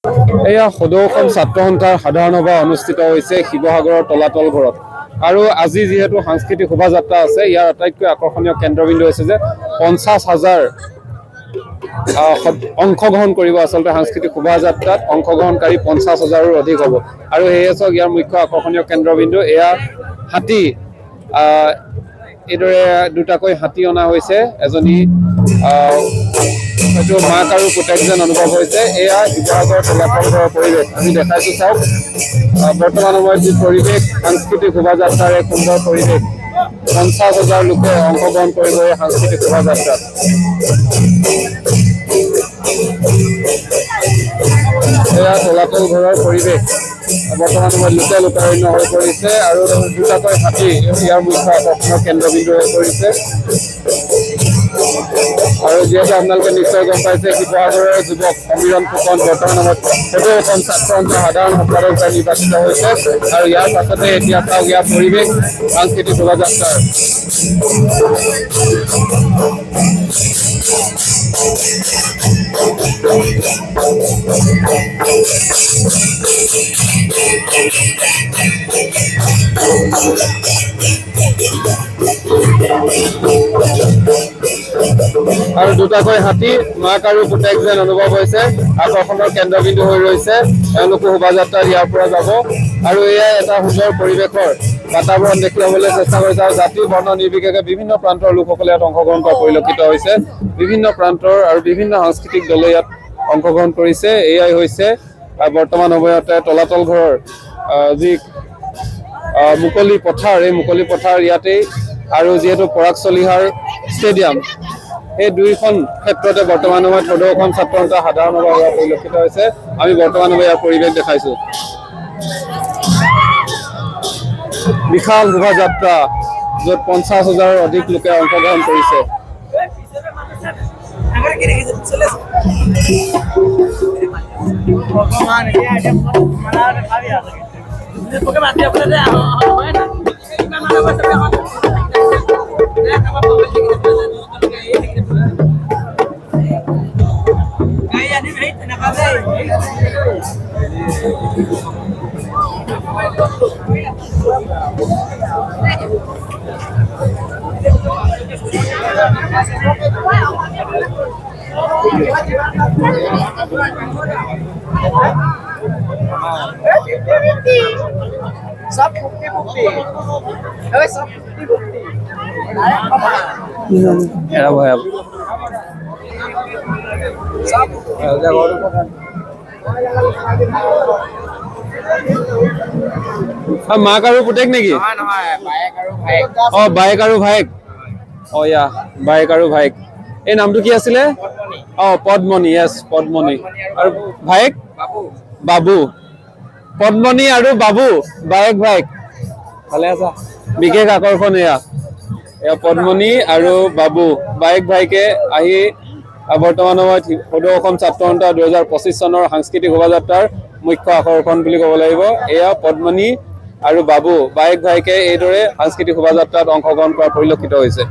এয়া সদৌ অসম ছাত্ৰ সন্থাৰ সাধাৰণ সভা অনুষ্ঠিত হৈছে শিৱসাগৰৰ তলাতল ঘৰত। আৰু আজি যেহেতু সাংস্কৃতিক শোভাযাত্ৰা আছে, ইয়াৰ আটাইতকৈ আকৰ্ষণীয় কেন্দ্ৰবিন্দু হৈছে যে 50,000 অংশগ্ৰহণ কৰিব। আচলতে সাংস্কৃতিক শোভাযাত্ৰাত অংশগ্ৰহণকাৰী 50,000ৰো অধিক হ'ব। আৰু সেয়ে চাওক, ইয়াৰ মুখ্য আকৰ্ষণীয় কেন্দ্ৰবিন্দু এয়া হাতী। এইদৰে দুটাকৈ হাতী অনা হৈছে। এজনী হয়তো মাক আৰু পুতেক যেন অনুভৱ হৈছে। এয়া শিৱসাগৰ তলাতল ঘৰৰ পৰিৱেশ আমি দেখাইছো। চাওক, বৰ্তমান সময়ত যি পৰিৱেশ, সাংস্কৃতিক শোভাযাত্ৰাৰ এক সুন্দৰ পৰিৱেশ। 50,000 লোকে অংশগ্ৰহণ কৰিব এই সাংস্কৃতিক শোভাযাত্ৰাত। এয়া তলাতল ঘৰৰ পৰিৱেশ। বৰ্তমান সময়ত লোকে লোকাৰণ্য হৈ পৰিছে আৰু দুটাকৈ হাতী ইয়াৰ মুখ্য আকৰ্ষণৰ কেন্দ্ৰবিন্দু হৈ পৰিছে। আৰু যিহেতু আপোনালোকে নিশ্চয় গম পাইছে, শিৱসাগৰৰ যুৱক সমীৰণ ফুকন বৰ্তমান সময়ত সদৌ অসম ছাত্ৰ সন্থাৰ সাধাৰণ সম্পাদক নিৰ্বাচিত হৈছে। আৰু ইয়াৰ পাছতে এতিয়া চাওক, ইয়াৰ পৰিৱেশ সাংস্কৃতিক শোভাযাত্ৰাৰ। আৰু দুটাকৈ হাতী মাক আৰু পুতেক যেন অনুভৱ হৈছে, আকৰ্ষণৰ কেন্দ্ৰবিন্দু হৈ ৰৈছে। তেওঁলোকো শোভাযাত্ৰাত ইয়াৰ পৰা যাব। আৰু এয়াই এটা সুন্দৰ পৰিৱেশৰ বাতাবৰণ দেখুৱাবলৈ চেষ্টা কৰিছে। আৰু জাতি বৰ্ণ নিৰ্বিশেষে বিভিন্ন প্ৰান্তৰ লোকসকলে ইয়াত অংশগ্ৰহণ কৰা পৰিলক্ষিত হৈছে। বিভিন্ন প্ৰান্তৰ আৰু বিভিন্ন সাংস্কৃতিক দলে ইয়াত অংশগ্ৰহণ কৰিছে। এয়াই হৈছে বৰ্তমান সময়তে তলাতল ঘৰৰ যি মুকলি পথাৰ, এই মুকলি পথাৰ ইয়াতেই। আৰু যিহেতু পৰাগ চলিহাৰ ষ্টেডিয়াম, এই দুইখন ক্ষেত্ৰতে বৰ্তমান সময়ত সদৌ অসম ছাত্ৰ সন্থাৰ সাধাৰণ সভা হোৱা পৰিলক্ষিত হৈছে। আমি বৰ্তমান সময়ত ইয়াৰ পৰিৱেশ দেখাইছো। বিশাল শোভাযাত্ৰা, য'ত 50,000ৰ অধিক লোকে অংশগ্ৰহণ কৰিছে। মাক আৰু পুতেক নেকি? বায়েক আৰু ভায়েক। ইয়া বায়েক আৰু ভায়েক। এই নামটো কি আছিলে? পদ্মনী। য়েছ, পদ্মনী। আৰু ভায়েক বাবু। পদ্মনী আৰু বাবু, বায়েক ভায়েক। ভালে আছা? বিশেষ আকৰ্ষণ এয়া পদ্মনী আৰু বাবু, বায়েক ভায়েকে আহি বৰ্তমান সময়ত সদৌ অসম ছাত্ৰ সন্থা 2025 চনৰ সাংস্কৃতিক শোভাযাত্ৰাৰ মুখ্য আকৰ্ষণ বুলি ক'ব লাগিব। এয়া পদ্মনী আৰু বাবু, বায়েক ভায়েকে এইদৰে সাংস্কৃতিক শোভাযাত্ৰাত অংশগ্ৰহণ কৰা পৰিলক্ষিত হৈছে।